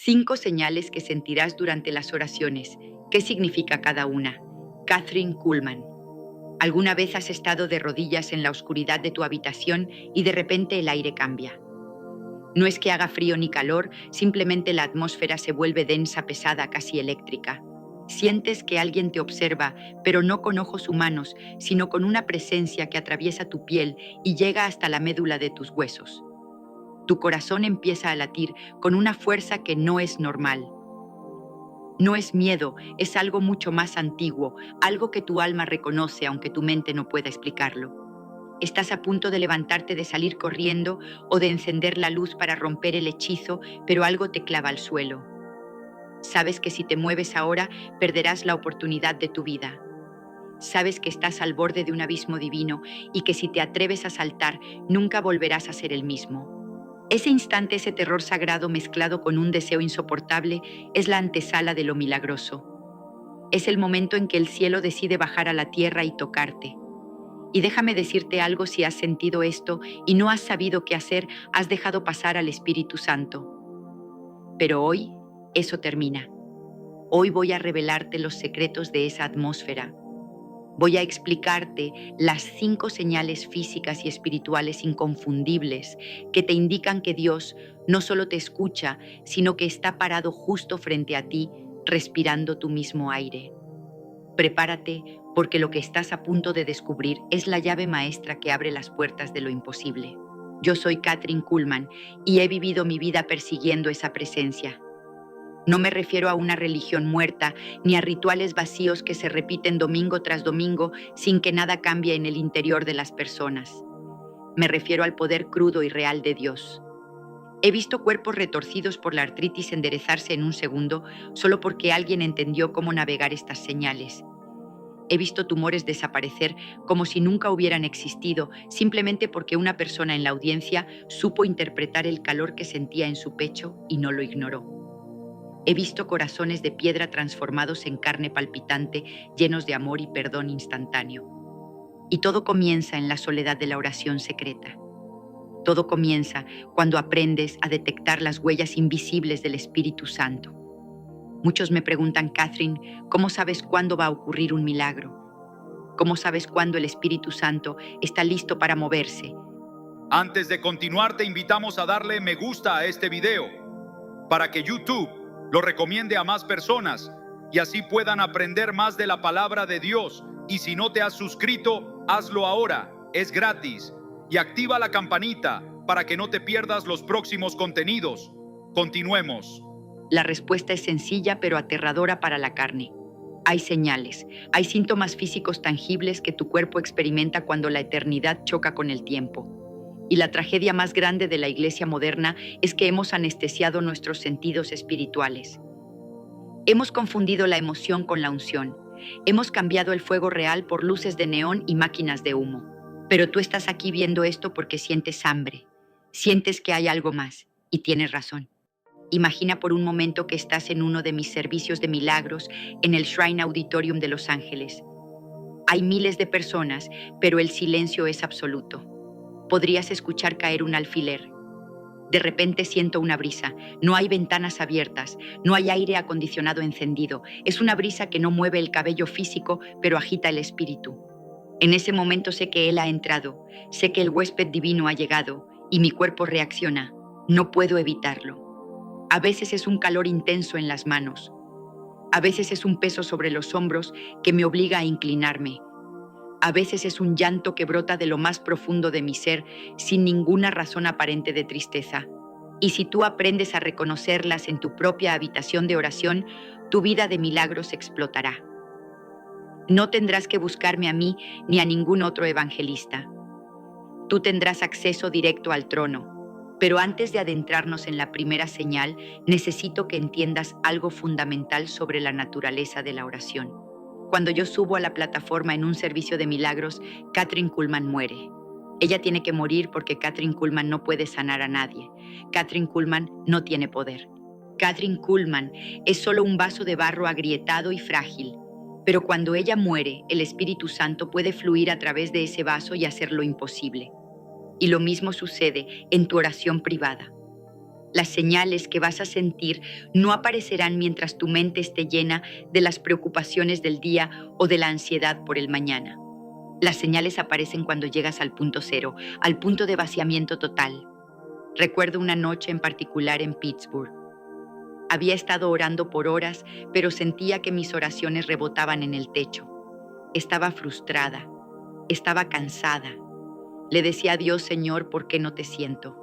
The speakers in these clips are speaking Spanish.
5 señales que sentirás durante las oraciones. ¿Qué significa cada una? Kathryn Kuhlman. ¿Alguna vez has estado de rodillas en la oscuridad de tu habitación y de repente el aire cambia? No es que haga frío ni calor, simplemente la atmósfera se vuelve densa, pesada, casi eléctrica. Sientes que alguien te observa, pero no con ojos humanos, sino con una presencia que atraviesa tu piel y llega hasta la médula de tus huesos. Tu corazón empieza a latir con una fuerza que no es normal. No es miedo, es algo mucho más antiguo, algo que tu alma reconoce aunque tu mente no pueda explicarlo. Estás a punto de levantarte, de salir corriendo o de encender la luz para romper el hechizo, pero algo te clava al suelo. Sabes que si te mueves ahora, perderás la oportunidad de tu vida. Sabes que estás al borde de un abismo divino y que si te atreves a saltar, nunca volverás a ser el mismo. Ese instante, ese terror sagrado mezclado con un deseo insoportable, es la antesala de lo milagroso. Es el momento en que el cielo decide bajar a la tierra y tocarte. Y déjame decirte algo: si has sentido esto y no has sabido qué hacer, has dejado pasar al Espíritu Santo. Pero hoy, eso termina. Hoy voy a revelarte los secretos de esa atmósfera. Voy a explicarte las 5 señales físicas y espirituales inconfundibles que te indican que Dios no solo te escucha, sino que está parado justo frente a ti, respirando tu mismo aire. Prepárate, porque lo que estás a punto de descubrir es la llave maestra que abre las puertas de lo imposible. Yo soy Kathryn Kuhlman y he vivido mi vida persiguiendo esa presencia. No me refiero a una religión muerta, ni a rituales vacíos que se repiten domingo tras domingo sin que nada cambie en el interior de las personas. Me refiero al poder crudo y real de Dios. He visto cuerpos retorcidos por la artritis enderezarse en un segundo solo porque alguien entendió cómo navegar estas señales. He visto tumores desaparecer como si nunca hubieran existido, simplemente porque una persona en la audiencia supo interpretar el calor que sentía en su pecho y no lo ignoró. He visto corazones de piedra transformados en carne palpitante, llenos de amor y perdón instantáneo. Y todo comienza en la soledad de la oración secreta. Todo comienza cuando aprendes a detectar las huellas invisibles del Espíritu Santo. Muchos me preguntan: Kathryn, ¿cómo sabes cuándo va a ocurrir un milagro? ¿Cómo sabes cuándo el Espíritu Santo está listo para moverse? Antes de continuar, te invitamos a darle me gusta a este video para que YouTube lo recomiende a más personas y así puedan aprender más de la palabra de Dios. Y si no te has suscrito, hazlo ahora, es gratis. Y activa la campanita para que no te pierdas los próximos contenidos. Continuemos. La respuesta es sencilla pero aterradora para la carne. Hay señales, hay síntomas físicos tangibles que tu cuerpo experimenta cuando la eternidad choca con el tiempo. Y la tragedia más grande de la iglesia moderna es que hemos anestesiado nuestros sentidos espirituales. Hemos confundido la emoción con la unción. Hemos cambiado el fuego real por luces de neón y máquinas de humo. Pero tú estás aquí viendo esto porque sientes hambre. Sientes que hay algo más, y tienes razón. Imagina por un momento que estás en uno de mis servicios de milagros en el Shrine Auditorium de Los Ángeles. Hay miles de personas, pero el silencio es absoluto. Podrías escuchar caer un alfiler. De repente siento una brisa. No hay ventanas abiertas, no hay aire acondicionado encendido. Es una brisa que no mueve el cabello físico, pero agita el espíritu. En ese momento sé que Él ha entrado, sé que el huésped divino ha llegado y mi cuerpo reacciona. No puedo evitarlo. A veces es un calor intenso en las manos. A veces es un peso sobre los hombros que me obliga a inclinarme. A veces es un llanto que brota de lo más profundo de mi ser sin ninguna razón aparente de tristeza. Y si tú aprendes a reconocerlas en tu propia habitación de oración, tu vida de milagros explotará. No tendrás que buscarme a mí ni a ningún otro evangelista. Tú tendrás acceso directo al trono. Pero antes de adentrarnos en la primera señal, necesito que entiendas algo fundamental sobre la naturaleza de la oración. Cuando yo subo a la plataforma en un servicio de milagros, Kathryn Kuhlman muere. Ella tiene que morir porque Kathryn Kuhlman no puede sanar a nadie. Kathryn Kuhlman no tiene poder. Kathryn Kuhlman es solo un vaso de barro agrietado y frágil. Pero cuando ella muere, el Espíritu Santo puede fluir a través de ese vaso y hacer lo imposible. Y lo mismo sucede en tu oración privada. Las señales que vas a sentir no aparecerán mientras tu mente esté llena de las preocupaciones del día o de la ansiedad por el mañana. Las señales aparecen cuando llegas al punto cero, al punto de vaciamiento total. Recuerdo una noche en particular en Pittsburgh. Había estado orando por horas, pero sentía que mis oraciones rebotaban en el techo. Estaba frustrada, estaba cansada. Le decía a Dios: Señor, ¿por qué no te siento?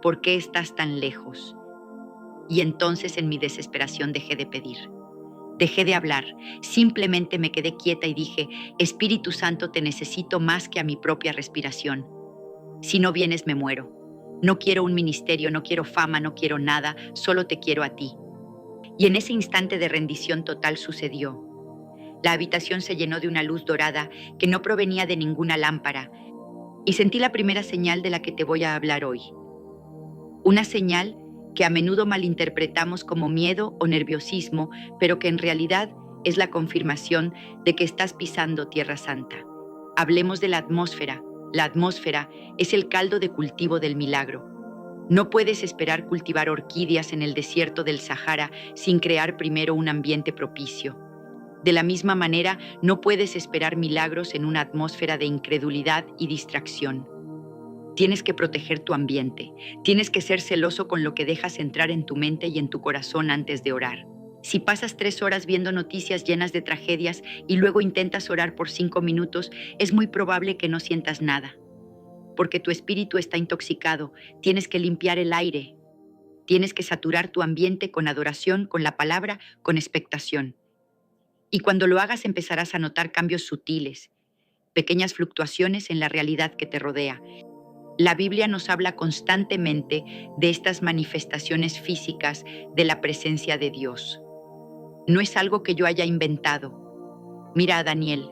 ¿Por qué estás tan lejos? Y entonces en mi desesperación dejé de pedir. Dejé de hablar, simplemente me quedé quieta y dije: Espíritu Santo, te necesito más que a mi propia respiración. Si no vienes, me muero. No quiero un ministerio, no quiero fama, no quiero nada, solo te quiero a ti. Y en ese instante de rendición total sucedió. La habitación se llenó de una luz dorada que no provenía de ninguna lámpara, y sentí la primera señal de la que te voy a hablar hoy. Una señal que a menudo malinterpretamos como miedo o nerviosismo, pero que en realidad es la confirmación de que estás pisando Tierra Santa. Hablemos de la atmósfera. La atmósfera es el caldo de cultivo del milagro. No puedes esperar cultivar orquídeas en el desierto del Sahara sin crear primero un ambiente propicio. De la misma manera, no puedes esperar milagros en una atmósfera de incredulidad y distracción. Tienes que proteger tu ambiente. Tienes que ser celoso con lo que dejas entrar en tu mente y en tu corazón antes de orar. Si pasas 3 horas viendo noticias llenas de tragedias y luego intentas orar por 5 minutos, es muy probable que no sientas nada. Porque tu espíritu está intoxicado. Tienes que limpiar el aire. Tienes que saturar tu ambiente con adoración, con la palabra, con expectación. Y cuando lo hagas empezarás a notar cambios sutiles, pequeñas fluctuaciones en la realidad que te rodea. La Biblia nos habla constantemente de estas manifestaciones físicas de la presencia de Dios. No es algo que yo haya inventado. Mira a Daniel.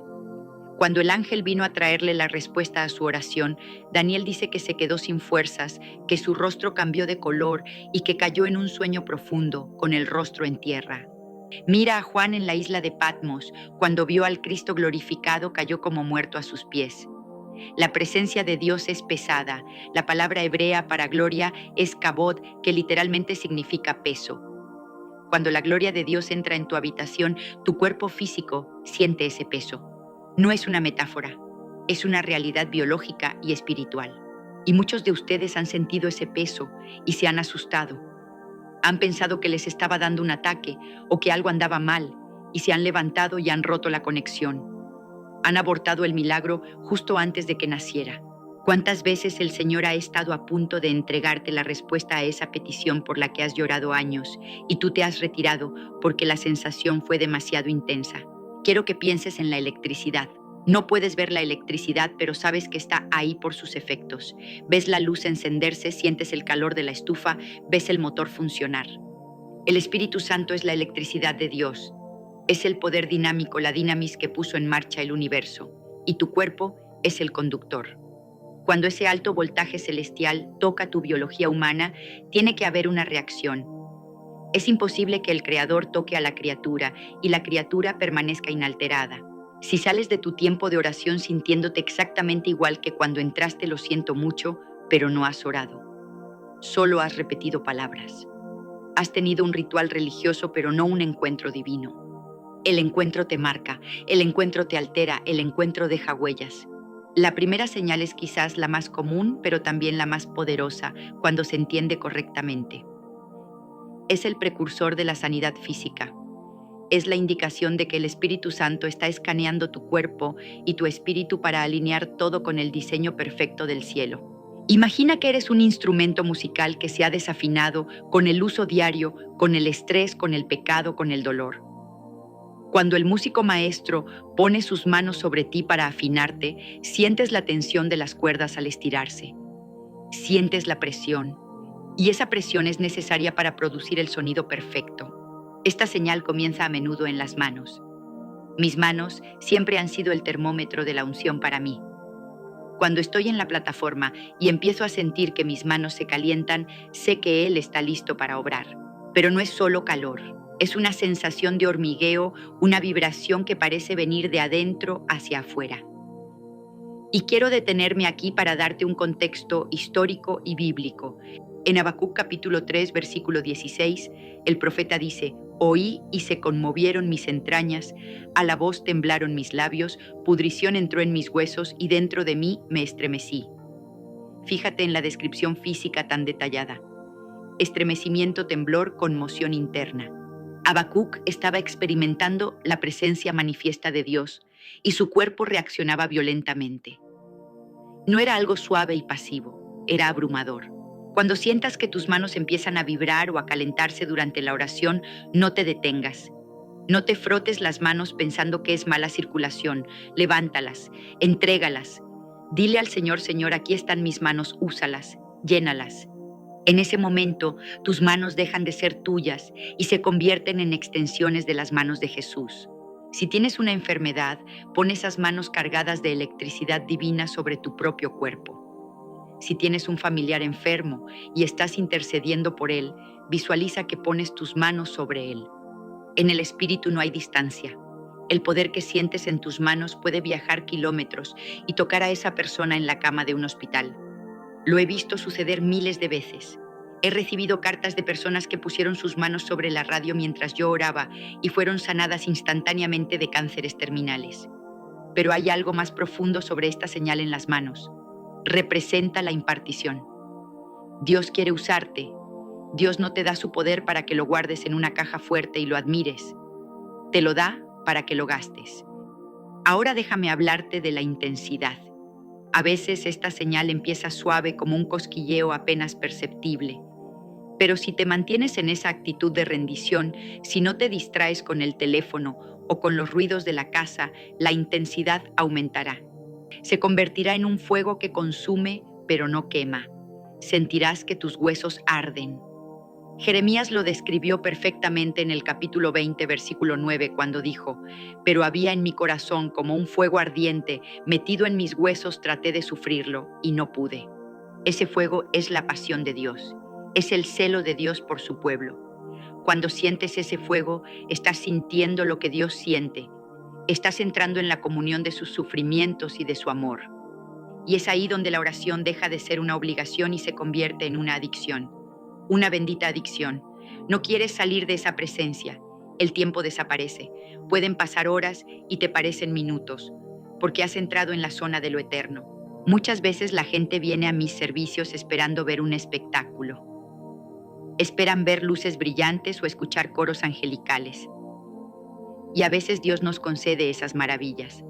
Cuando el ángel vino a traerle la respuesta a su oración, Daniel dice que se quedó sin fuerzas, que su rostro cambió de color y que cayó en un sueño profundo, con el rostro en tierra. Mira a Juan en la isla de Patmos. Cuando vio al Cristo glorificado, cayó como muerto a sus pies. La presencia de Dios es pesada. La palabra hebrea para gloria es kabod, que literalmente significa peso. Cuando la gloria de Dios entra en tu habitación, tu cuerpo físico siente ese peso. No es una metáfora, es una realidad biológica y espiritual. Y muchos de ustedes han sentido ese peso y se han asustado. Han pensado que les estaba dando un ataque o que algo andaba mal y se han levantado y han roto la conexión. Han abortado el milagro justo antes de que naciera. ¿Cuántas veces el Señor ha estado a punto de entregarte la respuesta a esa petición por la que has llorado años y tú te has retirado porque la sensación fue demasiado intensa? Quiero que pienses en la electricidad. No puedes ver la electricidad, pero sabes que está ahí por sus efectos. Ves la luz encenderse, sientes el calor de la estufa, ves el motor funcionar. El Espíritu Santo es la electricidad de Dios. Es el poder dinámico, la dinamis que puso en marcha el universo. Y tu cuerpo es el conductor. Cuando ese alto voltaje celestial toca tu biología humana, tiene que haber una reacción. Es imposible que el Creador toque a la criatura y la criatura permanezca inalterada. Si sales de tu tiempo de oración sintiéndote exactamente igual que cuando entraste, lo siento mucho, pero no has orado. Solo has repetido palabras. Has tenido un ritual religioso, pero no un encuentro divino. El encuentro te marca, el encuentro te altera, el encuentro deja huellas. La primera señal es quizás la más común, pero también la más poderosa cuando se entiende correctamente. Es el precursor de la sanidad física. Es la indicación de que el Espíritu Santo está escaneando tu cuerpo y tu espíritu para alinear todo con el diseño perfecto del cielo. Imagina que eres un instrumento musical que se ha desafinado con el uso diario, con el estrés, con el pecado, con el dolor. Cuando el músico maestro pone sus manos sobre ti para afinarte, sientes la tensión de las cuerdas al estirarse. Sientes la presión, y esa presión es necesaria para producir el sonido perfecto. Esta señal comienza a menudo en las manos. Mis manos siempre han sido el termómetro de la unción para mí. Cuando estoy en la plataforma y empiezo a sentir que mis manos se calientan, sé que Él está listo para obrar. Pero no es solo calor, es una sensación de hormigueo, una vibración que parece venir de adentro hacia afuera. Y quiero detenerme aquí para darte un contexto histórico y bíblico. En Habacuc capítulo 3, versículo 16, el profeta dice: Oí y se conmovieron mis entrañas, a la voz temblaron mis labios, pudrición entró en mis huesos y dentro de mí me estremecí. Fíjate en la descripción física tan detallada. Estremecimiento, temblor, conmoción interna. Habacuc estaba experimentando la presencia manifiesta de Dios y su cuerpo reaccionaba violentamente. No era algo suave y pasivo, era abrumador. Cuando sientas que tus manos empiezan a vibrar o a calentarse durante la oración, no te detengas. No te frotes las manos pensando que es mala circulación. Levántalas, entrégalas. Dile al Señor: Señor, aquí están mis manos, úsalas, llénalas. En ese momento, tus manos dejan de ser tuyas y se convierten en extensiones de las manos de Jesús. Si tienes una enfermedad, pon esas manos cargadas de electricidad divina sobre tu propio cuerpo. Si tienes un familiar enfermo y estás intercediendo por él, visualiza que pones tus manos sobre él. En el espíritu no hay distancia. El poder que sientes en tus manos puede viajar kilómetros y tocar a esa persona en la cama de un hospital. Lo he visto suceder miles de veces. He recibido cartas de personas que pusieron sus manos sobre la radio mientras yo oraba y fueron sanadas instantáneamente de cánceres terminales. Pero hay algo más profundo sobre esta señal en las manos. Representa la impartición. Dios quiere usarte. Dios no te da su poder para que lo guardes en una caja fuerte y lo admires. Te lo da para que lo gastes. Ahora déjame hablarte de la intensidad. A veces esta señal empieza suave como un cosquilleo apenas perceptible. Pero si te mantienes en esa actitud de rendición, si no te distraes con el teléfono o con los ruidos de la casa, la intensidad aumentará. Se convertirá en un fuego que consume, pero no quema. Sentirás que tus huesos arden. Jeremías lo describió perfectamente en el capítulo 20, versículo 9, cuando dijo: Pero había en mi corazón como un fuego ardiente, metido en mis huesos traté de sufrirlo, y no pude. Ese fuego es la pasión de Dios, es el celo de Dios por su pueblo. Cuando sientes ese fuego, estás sintiendo lo que Dios siente. Estás entrando en la comunión de sus sufrimientos y de su amor. Y es ahí donde la oración deja de ser una obligación y se convierte en una adicción. Una bendita adicción. No quieres salir de esa presencia. El tiempo desaparece. Pueden pasar horas y te parecen minutos, porque has entrado en la zona de lo eterno. Muchas veces la gente viene a mis servicios esperando ver un espectáculo. Esperan ver luces brillantes o escuchar coros angelicales. Y a veces Dios nos concede esas maravillas.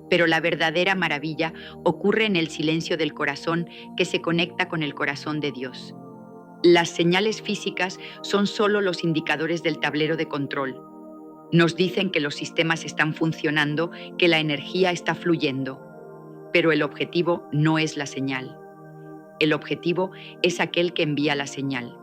Pero la verdadera maravilla ocurre en el silencio del corazón que se conecta con el corazón de Dios. Las señales físicas son solo los indicadores del tablero de control. Nos dicen que los sistemas están funcionando, que la energía está fluyendo. Pero el objetivo no es la señal. El objetivo es aquel que envía la señal.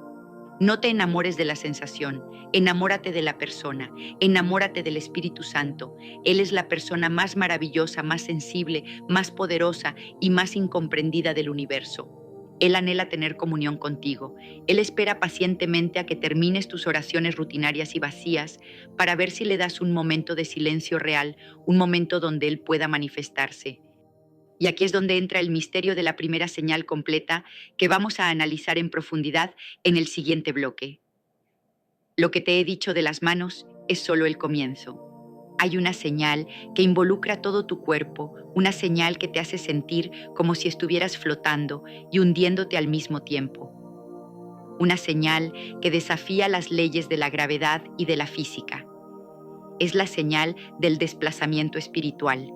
No te enamores de la sensación, enamórate de la persona, enamórate del Espíritu Santo. Él es la persona más maravillosa, más sensible, más poderosa y más incomprendida del universo. Él anhela tener comunión contigo. Él espera pacientemente a que termines tus oraciones rutinarias y vacías para ver si le das un momento de silencio real, un momento donde Él pueda manifestarse. Y aquí es donde entra el misterio de la primera señal completa que vamos a analizar en profundidad en el siguiente bloque. Lo que te he dicho de las manos es solo el comienzo. Hay una señal que involucra todo tu cuerpo, una señal que te hace sentir como si estuvieras flotando y hundiéndote al mismo tiempo. Una señal que desafía las leyes de la gravedad y de la física. Es la señal del desplazamiento espiritual.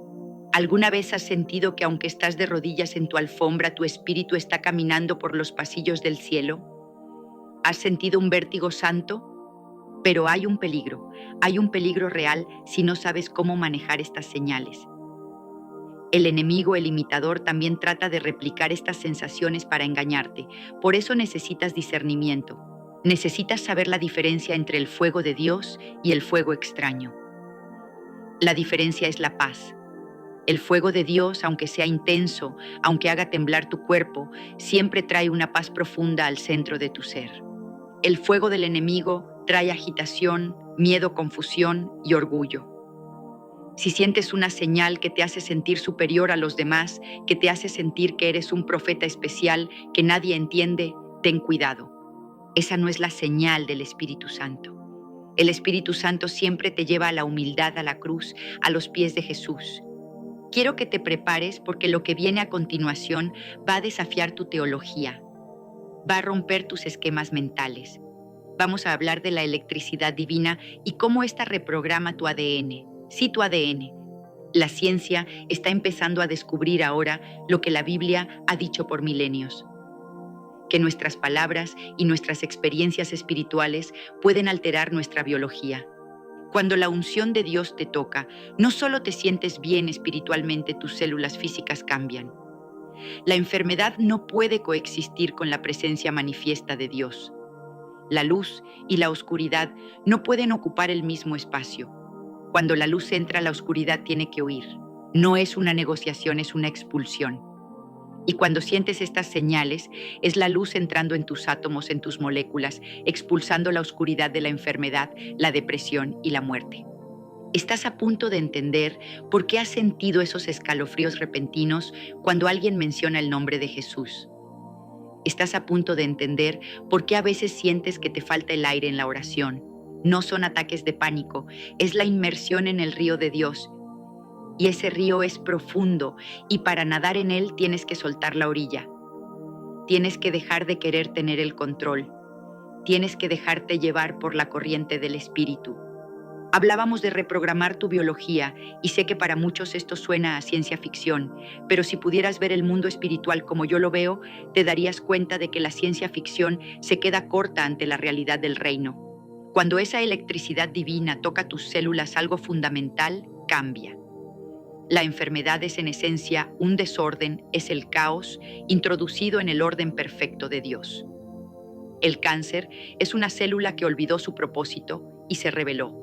¿Alguna vez has sentido que aunque estás de rodillas en tu alfombra, tu espíritu está caminando por los pasillos del cielo? ¿Has sentido un vértigo santo? Pero hay un peligro real si no sabes cómo manejar estas señales. El enemigo, el imitador, también trata de replicar estas sensaciones para engañarte. Por eso necesitas discernimiento. Necesitas saber la diferencia entre el fuego de Dios y el fuego extraño. La diferencia es la paz. El fuego de Dios, aunque sea intenso, aunque haga temblar tu cuerpo, siempre trae una paz profunda al centro de tu ser. El fuego del enemigo trae agitación, miedo, confusión y orgullo. Si sientes una señal que te hace sentir superior a los demás, que te hace sentir que eres un profeta especial que nadie entiende, Ten cuidado. Esa no es la señal del Espíritu Santo. El Espíritu Santo siempre te lleva a la humildad, a la cruz, a los pies de Jesús. Quiero que te prepares porque lo que viene a continuación va a desafiar tu teología, va a romper tus esquemas mentales. Vamos a hablar de la electricidad divina y cómo ésta reprograma tu ADN. Sí, tu ADN. La ciencia está empezando a descubrir ahora lo que la Biblia ha dicho por milenios, que nuestras palabras y nuestras experiencias espirituales pueden alterar nuestra biología. Cuando la unción de Dios te toca, no solo te sientes bien espiritualmente, tus células físicas cambian. La enfermedad no puede coexistir con la presencia manifiesta de Dios. La luz y la oscuridad no pueden ocupar el mismo espacio. Cuando la luz entra, la oscuridad tiene que huir. No es una negociación, es una expulsión. Y cuando sientes estas señales, es la luz entrando en tus átomos, en tus moléculas, expulsando la oscuridad de la enfermedad, la depresión y la muerte. Estás a punto de entender por qué has sentido esos escalofríos repentinos cuando alguien menciona el nombre de Jesús. Estás a punto de entender por qué a veces sientes que te falta el aire en la oración. No son ataques de pánico, es la inmersión en el río de Dios. Y ese río es profundo y para nadar en él tienes que soltar la orilla. Tienes que dejar de querer tener el control. Tienes que dejarte llevar por la corriente del Espíritu. Hablábamos de reprogramar tu biología y sé que para muchos esto suena a ciencia ficción, pero si pudieras ver el mundo espiritual como yo lo veo, te darías cuenta de que la ciencia ficción se queda corta ante la realidad del reino. Cuando esa electricidad divina toca tus células, algo fundamental cambia. La enfermedad es en esencia un desorden, es el caos introducido en el orden perfecto de Dios. El cáncer es una célula que olvidó su propósito y se rebeló.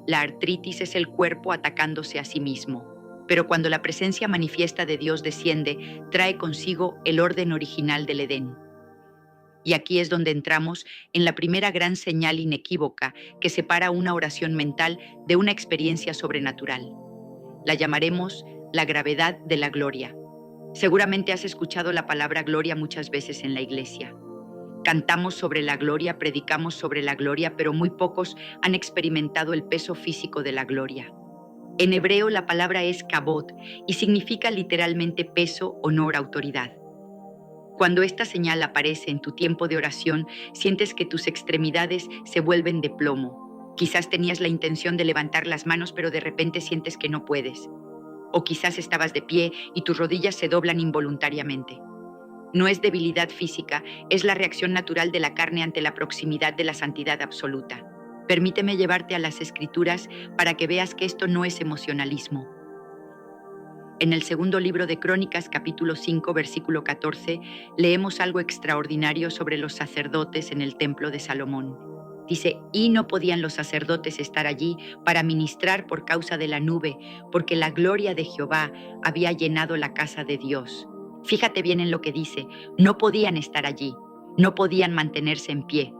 La artritis es el cuerpo atacándose a sí mismo. Pero cuando la presencia manifiesta de Dios desciende, trae consigo el orden original del Edén. Y aquí es donde entramos en la primera gran señal inequívoca que separa una oración mental de una experiencia sobrenatural. La llamaremos la gravedad de la gloria. Seguramente has escuchado la palabra gloria muchas veces en la iglesia. Cantamos sobre la gloria, predicamos sobre la gloria, pero muy pocos han experimentado el peso físico de la gloria. En hebreo la palabra es kabod y significa literalmente peso, honor, autoridad. Cuando esta señal aparece en tu tiempo de oración, sientes que tus extremidades se vuelven de plomo. Quizás tenías la intención de levantar las manos, pero de repente sientes que no puedes. O quizás estabas de pie y tus rodillas se doblan involuntariamente. No es debilidad física, es la reacción natural de la carne ante la proximidad de la santidad absoluta. Permíteme llevarte a las Escrituras para que veas que esto no es emocionalismo. En el segundo libro de Crónicas, capítulo 5, versículo 14, leemos algo extraordinario sobre los sacerdotes en el templo de Salomón. Dice, y no podían los sacerdotes estar allí para ministrar por causa de la nube, porque la gloria de Jehová había llenado la casa de Dios. Fíjate bien en lo que dice, no podían estar allí, no podían mantenerse en pie.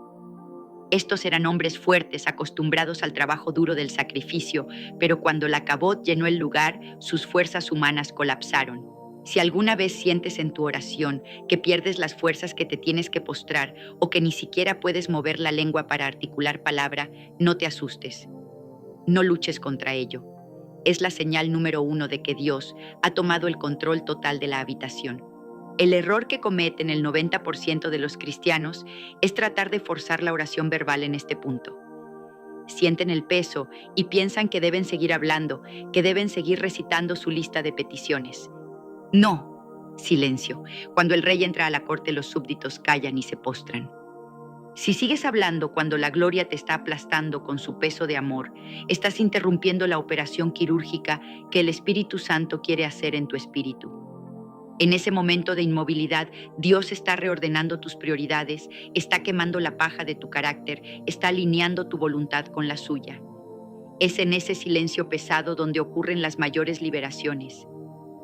Estos eran hombres fuertes, acostumbrados al trabajo duro del sacrificio, pero cuando la Kabod llenó el lugar, sus fuerzas humanas colapsaron. Si alguna vez sientes en tu oración que pierdes las fuerzas, que te tienes que postrar o que ni siquiera puedes mover la lengua para articular palabra, no te asustes. No luches contra ello. Es la señal número 1 de que Dios ha tomado el control total de la habitación. El error que cometen el 90% de los cristianos es tratar de forzar la oración verbal en este punto. Sienten el peso y piensan que deben seguir hablando, que deben seguir recitando su lista de peticiones. No, silencio. Cuando el rey entra a la corte, los súbditos callan y se postran. Si sigues hablando cuando la gloria te está aplastando con su peso de amor, estás interrumpiendo la operación quirúrgica que el Espíritu Santo quiere hacer en tu espíritu. En ese momento de inmovilidad, Dios está reordenando tus prioridades, está quemando la paja de tu carácter, está alineando tu voluntad con la suya. Es en ese silencio pesado donde ocurren las mayores liberaciones.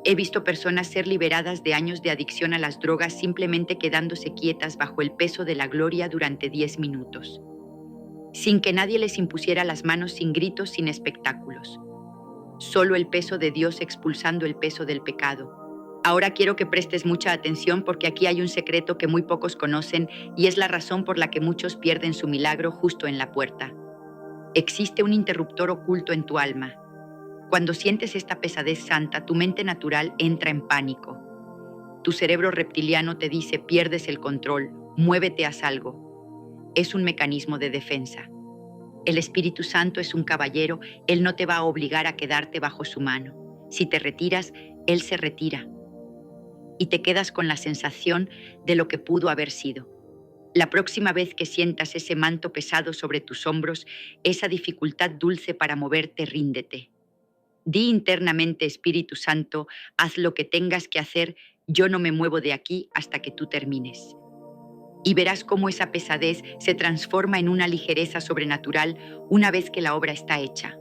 He visto personas ser liberadas de años de adicción a las drogas simplemente quedándose quietas bajo el peso de la gloria durante 10 minutos, sin que nadie les impusiera las manos, sin gritos, sin espectáculos. Solo el peso de Dios expulsando el peso del pecado. Ahora quiero que prestes mucha atención porque aquí hay un secreto que muy pocos conocen y es la razón por la que muchos pierden su milagro justo en la puerta. Existe un interruptor oculto en tu alma. Cuando sientes esta pesadez santa, tu mente natural entra en pánico. Tu cerebro reptiliano te dice: pierdes el control, muévete, haz algo. Es un mecanismo de defensa. El Espíritu Santo es un caballero, Él no te va a obligar a quedarte bajo su mano. Si te retiras, Él se retira. Y te quedas con la sensación de lo que pudo haber sido. La próxima vez que sientas ese manto pesado sobre tus hombros, esa dificultad dulce para moverte, ríndete. Di internamente: Espíritu Santo, haz lo que tengas que hacer, yo no me muevo de aquí hasta que tú termines. Y verás cómo esa pesadez se transforma en una ligereza sobrenatural una vez que la obra está hecha.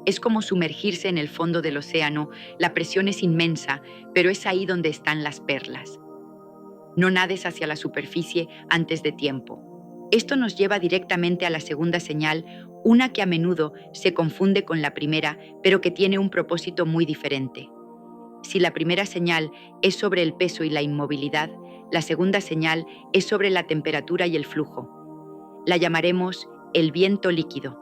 Es como sumergirse en el fondo del océano, la presión es inmensa, pero es ahí donde están las perlas. No nades hacia la superficie antes de tiempo. Esto nos lleva directamente a la segunda señal, una que a menudo se confunde con la primera, pero que tiene un propósito muy diferente. Si la primera señal es sobre el peso y la inmovilidad, la segunda señal es sobre la temperatura y el flujo. La llamaremos el viento líquido.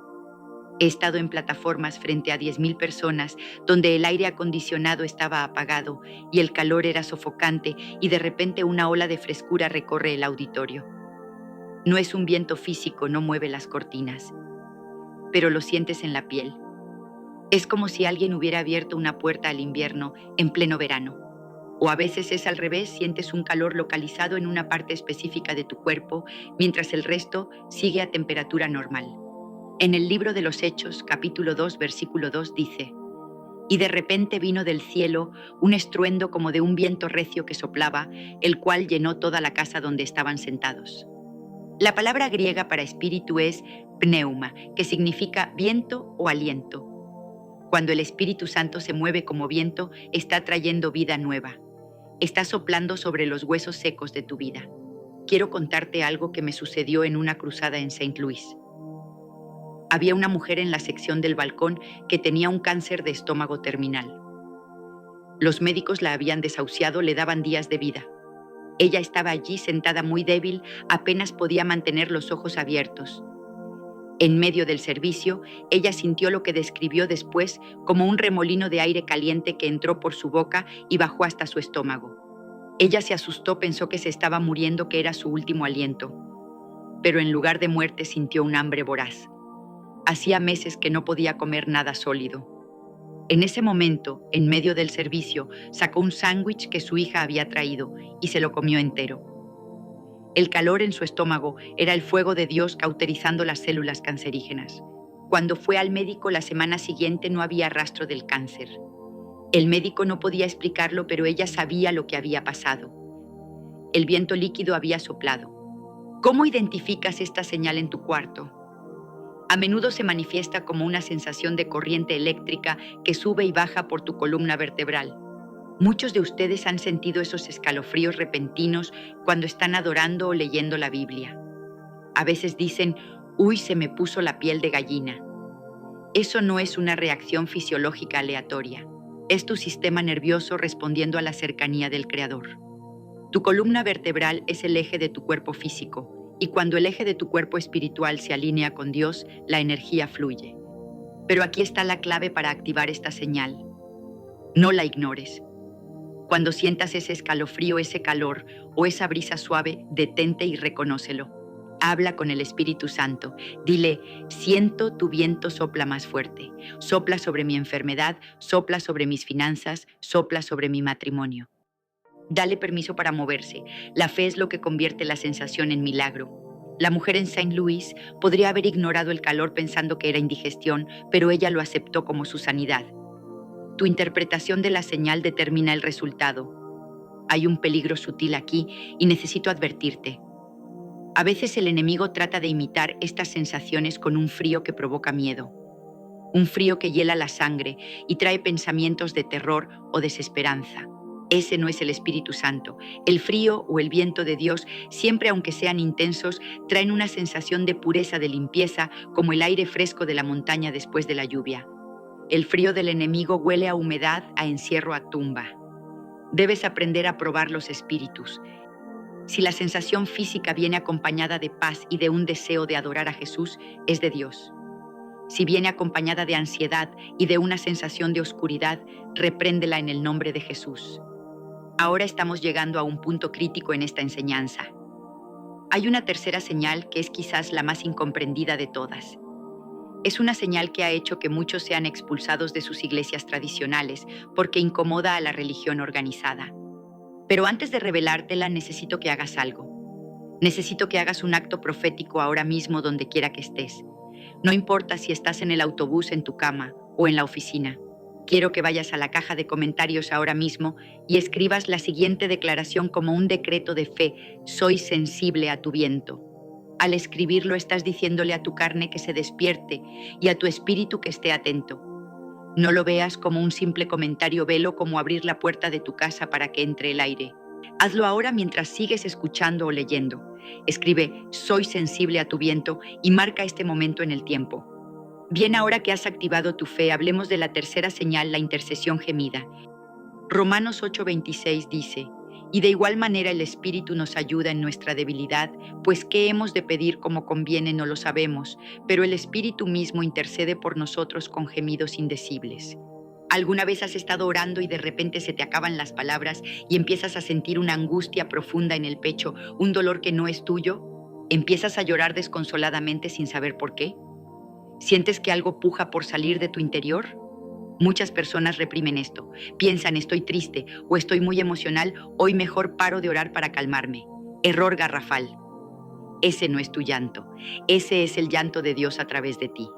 He estado en plataformas frente a 10.000 personas donde el aire acondicionado estaba apagado y el calor era sofocante y de repente una ola de frescura recorre el auditorio. No es un viento físico, no mueve las cortinas, pero lo sientes en la piel. Es como si alguien hubiera abierto una puerta al invierno en pleno verano. O a veces es al revés, sientes un calor localizado en una parte específica de tu cuerpo, mientras el resto sigue a temperatura normal. En el libro de los Hechos, capítulo 2, versículo 2 dice: y de repente vino del cielo un estruendo como de un viento recio que soplaba, el cual llenó toda la casa donde estaban sentados. La palabra griega para espíritu es pneuma, que significa viento o aliento. Cuando el Espíritu Santo se mueve como viento, está trayendo vida nueva. Está soplando sobre los huesos secos de tu vida. Quiero contarte algo que me sucedió en una cruzada en Saint Louis. Había una mujer en la sección del balcón que tenía un cáncer de estómago terminal. Los médicos la habían desahuciado, le daban días de vida. Ella estaba allí sentada muy débil, apenas podía mantener los ojos abiertos. En medio del servicio, ella sintió lo que describió después como un remolino de aire caliente que entró por su boca y bajó hasta su estómago. Ella se asustó, pensó que se estaba muriendo, que era su último aliento. Pero en lugar de muerte sintió un hambre voraz. Hacía meses que no podía comer nada sólido. En ese momento, en medio del servicio, sacó un sándwich que su hija había traído y se lo comió entero. El calor en su estómago era el fuego de Dios cauterizando las células cancerígenas. Cuando fue al médico la semana siguiente no había rastro del cáncer. El médico no podía explicarlo, pero ella sabía lo que había pasado. El viento líquido había soplado. ¿Cómo identificas esta señal en tu cuarto? A menudo se manifiesta como una sensación de corriente eléctrica que sube y baja por tu columna vertebral. Muchos de ustedes han sentido esos escalofríos repentinos cuando están adorando o leyendo la Biblia. A veces dicen: uy, se me puso la piel de gallina. Eso no es una reacción fisiológica aleatoria. Es tu sistema nervioso respondiendo a la cercanía del Creador. Tu columna vertebral es el eje de tu cuerpo físico, y cuando el eje de tu cuerpo espiritual se alinea con Dios, la energía fluye. Pero aquí está la clave para activar esta señal. No la ignores. Cuando sientas ese escalofrío, ese calor o esa brisa suave, detente y reconócelo. Habla con el Espíritu Santo. Dile: siento tu viento sopla más fuerte. Sopla sobre mi enfermedad, sopla sobre mis finanzas, sopla sobre mi matrimonio. Dale permiso para moverse. La fe es lo que convierte la sensación en milagro. La mujer en Saint Louis podría haber ignorado el calor pensando que era indigestión, pero ella lo aceptó como su sanidad. Tu interpretación de la señal determina el resultado. Hay un peligro sutil aquí y necesito advertirte. A veces el enemigo trata de imitar estas sensaciones con un frío que provoca miedo. Un frío que hiela la sangre y trae pensamientos de terror o desesperanza. Ese no es el Espíritu Santo. El frío o el viento de Dios, siempre aunque sean intensos, traen una sensación de pureza, de limpieza, como el aire fresco de la montaña después de la lluvia. El frío del enemigo huele a humedad, a encierro, a tumba. Debes aprender a probar los espíritus. Si la sensación física viene acompañada de paz y de un deseo de adorar a Jesús, es de Dios. Si viene acompañada de ansiedad y de una sensación de oscuridad, repréndela en el nombre de Jesús. Ahora estamos llegando a un punto crítico en esta enseñanza. Hay una tercera señal que es quizás la más incomprendida de todas. Es una señal que ha hecho que muchos sean expulsados de sus iglesias tradicionales porque incomoda a la religión organizada. Pero antes de revelártela, necesito que hagas algo. Necesito que hagas un acto profético ahora mismo donde quiera que estés. No importa si estás en el autobús, en tu cama o en la oficina. Quiero que vayas a la caja de comentarios ahora mismo y escribas la siguiente declaración como un decreto de fe: soy sensible a tu viento. Al escribirlo estás diciéndole a tu carne que se despierte y a tu espíritu que esté atento. No lo veas como un simple comentario, velo como abrir la puerta de tu casa para que entre el aire. Hazlo ahora mientras sigues escuchando o leyendo. Escribe soy sensible a tu viento y marca este momento en el tiempo. Bien, ahora que has activado tu fe, hablemos de la tercera señal, la intercesión gemida. Romanos 8:26 dice: y de igual manera el Espíritu nos ayuda en nuestra debilidad, pues qué hemos de pedir como conviene no lo sabemos, pero el Espíritu mismo intercede por nosotros con gemidos indecibles. ¿Alguna vez has estado orando y de repente se te acaban las palabras y empiezas a sentir una angustia profunda en el pecho, un dolor que no es tuyo? ¿Empiezas a llorar desconsoladamente sin saber por qué? ¿Sientes que algo puja por salir de tu interior? Muchas personas reprimen esto. Piensan, estoy triste o estoy muy emocional, hoy mejor paro de orar para calmarme. Error garrafal. Ese no es tu llanto. Ese es el llanto de Dios a través de ti.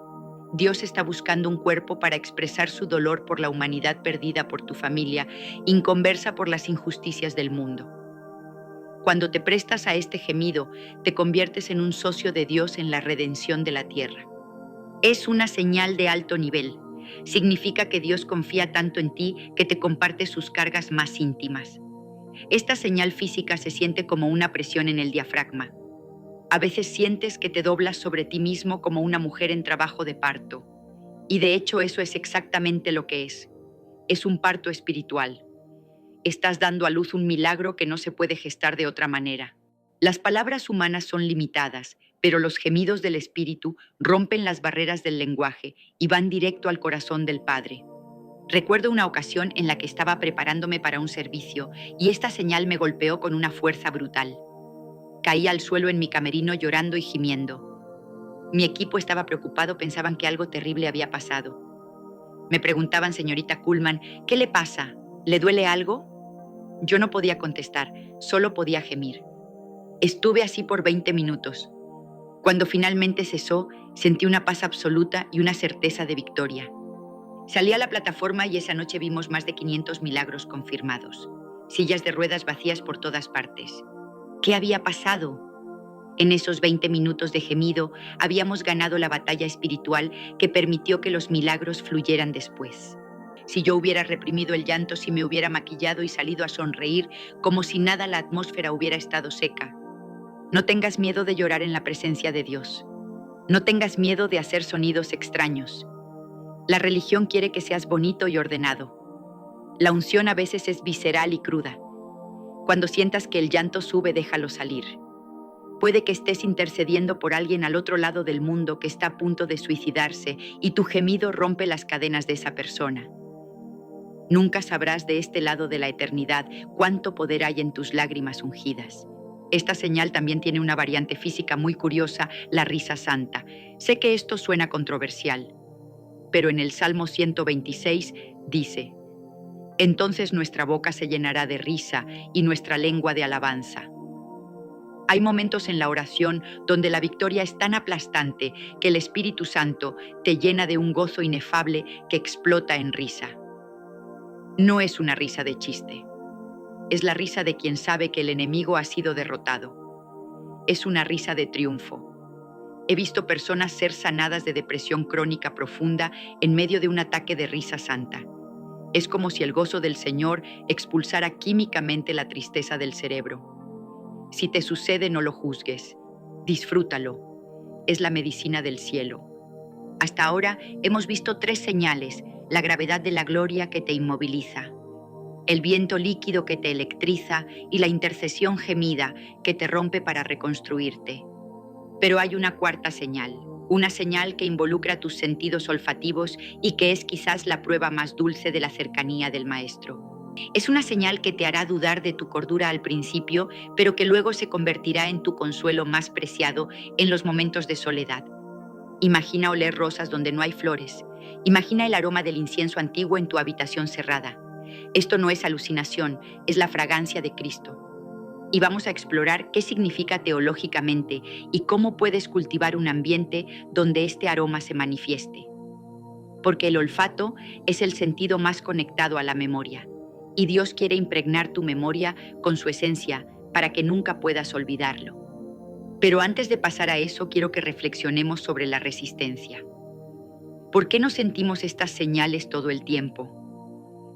Dios está buscando un cuerpo para expresar su dolor por la humanidad perdida por tu familia, inconversa por las injusticias del mundo. Cuando te prestas a este gemido, te conviertes en un socio de Dios en la redención de la tierra. Es una señal de alto nivel. Significa que Dios confía tanto en ti que te comparte sus cargas más íntimas. Esta señal física se siente como una presión en el diafragma. A veces sientes que te doblas sobre ti mismo como una mujer en trabajo de parto. Y de hecho eso es exactamente lo que es. Es un parto espiritual. Estás dando a luz un milagro que no se puede gestar de otra manera. Las palabras humanas son limitadas, pero los gemidos del Espíritu rompen las barreras del lenguaje y van directo al corazón del Padre. Recuerdo una ocasión en la que estaba preparándome para un servicio y esta señal me golpeó con una fuerza brutal. Caí al suelo en mi camerino llorando y gimiendo. Mi equipo estaba preocupado, pensaban que algo terrible había pasado. Me preguntaban, señorita Kuhlman, ¿qué le pasa? ¿Le duele algo? Yo no podía contestar, solo podía gemir. Estuve así por 20 minutos. Cuando finalmente cesó, sentí una paz absoluta y una certeza de victoria. Salí a la plataforma y esa noche vimos más de 500 milagros confirmados. Sillas de ruedas vacías por todas partes. ¿Qué había pasado? En esos 20 minutos de gemido, habíamos ganado la batalla espiritual que permitió que los milagros fluyeran después. Si yo hubiera reprimido el llanto, si me hubiera maquillado y salido a sonreír, como si nada, la atmósfera hubiera estado seca. No tengas miedo de llorar en la presencia de Dios. No tengas miedo de hacer sonidos extraños. La religión quiere que seas bonito y ordenado. La unción a veces es visceral y cruda. Cuando sientas que el llanto sube, déjalo salir. Puede que estés intercediendo por alguien al otro lado del mundo que está a punto de suicidarse y tu gemido rompe las cadenas de esa persona. Nunca sabrás de este lado de la eternidad cuánto poder hay en tus lágrimas ungidas. Esta señal también tiene una variante física muy curiosa, la risa santa. Sé que esto suena controversial, pero en el Salmo 126 dice: entonces nuestra boca se llenará de risa y nuestra lengua de alabanza. Hay momentos en la oración donde la victoria es tan aplastante que el Espíritu Santo te llena de un gozo inefable que explota en risa. No es una risa de chiste. Es la risa de quien sabe que el enemigo ha sido derrotado. Es una risa de triunfo. He visto personas ser sanadas de depresión crónica profunda en medio de un ataque de risa santa. Es como si el gozo del Señor expulsara químicamente la tristeza del cerebro. Si te sucede, no lo juzgues. Disfrútalo. Es la medicina del cielo. Hasta ahora hemos visto 3 señales: la gravedad de la gloria que te inmoviliza, el viento líquido que te electriza y la intercesión gemida que te rompe para reconstruirte. Pero hay una cuarta señal, una señal que involucra tus sentidos olfativos y que es quizás la prueba más dulce de la cercanía del Maestro. Es una señal que te hará dudar de tu cordura al principio, pero que luego se convertirá en tu consuelo más preciado en los momentos de soledad. Imagina oler rosas donde no hay flores. Imagina el aroma del incienso antiguo en tu habitación cerrada. Esto no es alucinación, es la fragancia de Cristo. Y vamos a explorar qué significa teológicamente y cómo puedes cultivar un ambiente donde este aroma se manifieste. Porque el olfato es el sentido más conectado a la memoria, y Dios quiere impregnar tu memoria con su esencia para que nunca puedas olvidarlo. Pero antes de pasar a eso, quiero que reflexionemos sobre la resistencia. ¿Por qué no sentimos estas señales todo el tiempo?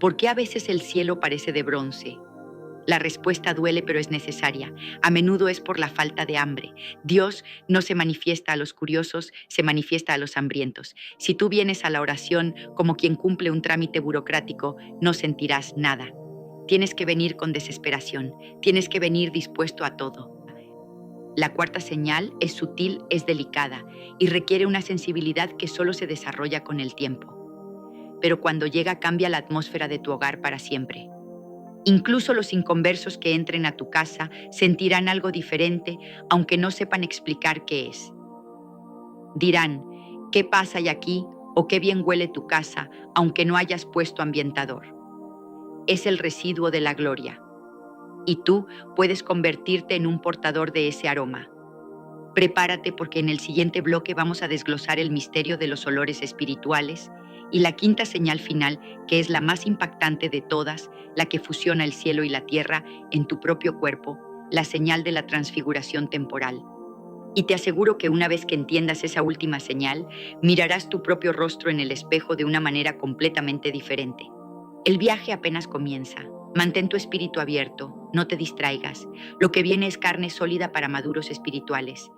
¿Por qué a veces el cielo parece de bronce? La respuesta duele, pero es necesaria. A menudo es por la falta de hambre. Dios no se manifiesta a los curiosos, se manifiesta a los hambrientos. Si tú vienes a la oración como quien cumple un trámite burocrático, no sentirás nada. Tienes que venir con desesperación, tienes que venir dispuesto a todo. La cuarta señal es sutil, es delicada y requiere una sensibilidad que solo se desarrolla con el tiempo. Pero cuando llega cambia la atmósfera de tu hogar para siempre. Incluso los inconversos que entren a tu casa sentirán algo diferente, aunque no sepan explicar qué es. Dirán, ¿qué pasa aquí? O qué bien huele tu casa, aunque no hayas puesto ambientador. Es el residuo de la gloria. Y tú puedes convertirte en un portador de ese aroma. Prepárate porque en el siguiente bloque vamos a desglosar el misterio de los olores espirituales y la quinta señal final, que es la más impactante de todas, la que fusiona el cielo y la tierra en tu propio cuerpo, la señal de la transfiguración temporal. Y te aseguro que una vez que entiendas esa última señal, mirarás tu propio rostro en el espejo de una manera completamente diferente. El viaje apenas comienza. Mantén tu espíritu abierto, no te distraigas. Lo que viene es carne sólida para maduros espirituales.